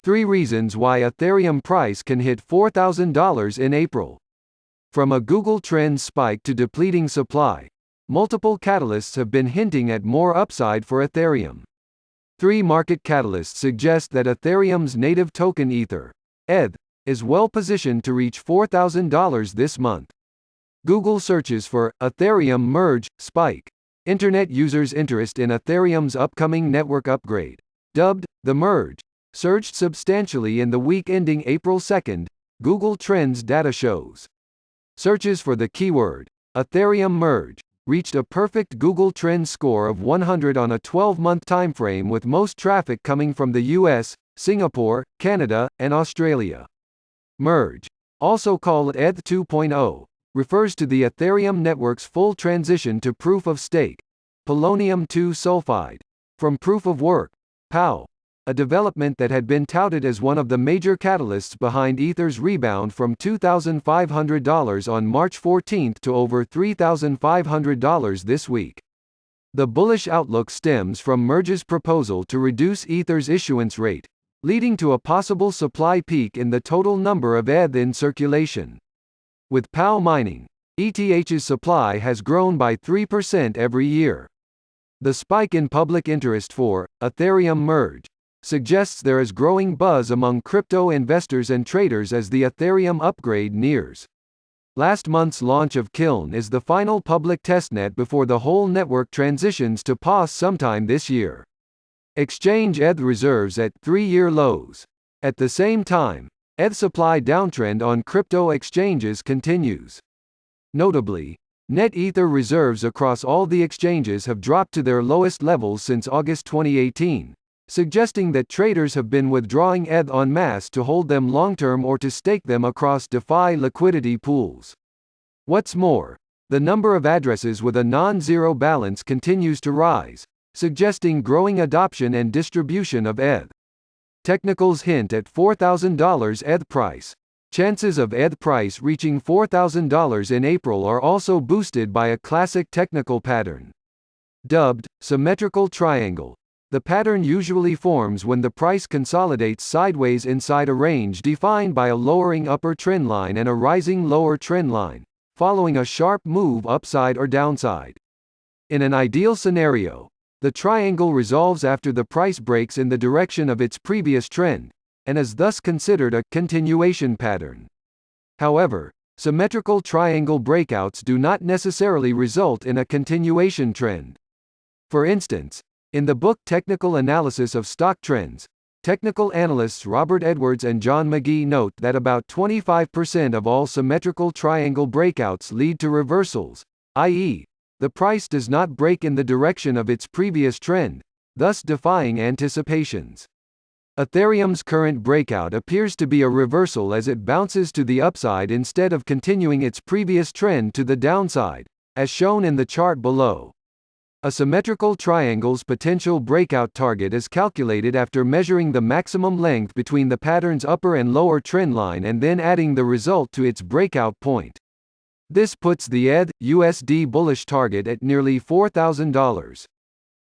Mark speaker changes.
Speaker 1: 3 reasons why Ethereum price can hit $4,000 in April. From a Google Trends spike to depleting supply, multiple catalysts have been hinting at more upside for Ethereum. 3 market catalysts suggest that Ethereum's native token Ether, ETH, is well positioned to reach $4,000 this month. Google searches for Ethereum merge spike. Internet users' interest in Ethereum's upcoming network upgrade, dubbed the merge, surged substantially in the week ending April 2, Google Trends data shows. Searches for the keyword Ethereum merge reached a perfect Google Trends score of 100 on a 12-month timeframe, with most traffic coming from the US, Singapore, Canada, and Australia. Merge, also called ETH 2.0, refers to the Ethereum network's full transition to proof-of-stake, polonium 2 sulfide, from proof-of-work, POW, a development that had been touted as one of the major catalysts behind Ether's rebound from $2,500 on March 14 to over $3,500 this week. The bullish outlook stems from Merge's proposal to reduce Ether's issuance rate, leading to a possible supply peak in the total number of ETH in circulation. With POW mining, ETH's supply has grown by 3% every year. The spike in public interest for Ethereum merge suggests there is growing buzz among crypto investors and traders as the Ethereum upgrade nears. Last month's launch of Kiln is the final public testnet before the whole network transitions to POS sometime this year. Exchange ETH reserves at 3-year lows. At the same time, ETH supply downtrend on crypto exchanges continues. Notably, net Ether reserves across all the exchanges have dropped to their lowest levels since August 2018, suggesting that traders have been withdrawing ETH en masse to hold them long-term or to stake them across DeFi liquidity pools. What's more, the number of addresses with a non-zero balance continues to rise, suggesting growing adoption and distribution of ETH. Technicals hint at $4,000 ETH price. Chances of ETH price reaching $4,000 in April are also boosted by a classic technical pattern. Dubbed symmetrical triangle, the pattern usually forms when the price consolidates sideways inside a range defined by a lowering upper trend line and a rising lower trend line, following a sharp move upside or downside. In an ideal scenario, the triangle resolves after the price breaks in the direction of its previous trend, and is thus considered a continuation pattern. However, symmetrical triangle breakouts do not necessarily result in a continuation trend. For instance, in the book Technical Analysis of Stock Trends, technical analysts Robert Edwards and John McGee note that about 25% of all symmetrical triangle breakouts lead to reversals, i.e., the price does not break in the direction of its previous trend, thus defying anticipations. Ethereum's current breakout appears to be a reversal as it bounces to the upside instead of continuing its previous trend to the downside, as shown in the chart below. A symmetrical triangle's potential breakout target is calculated after measuring the maximum length between the pattern's upper and lower trend line and then adding the result to its breakout point. This puts the ETH/USD bullish target at nearly $4,000.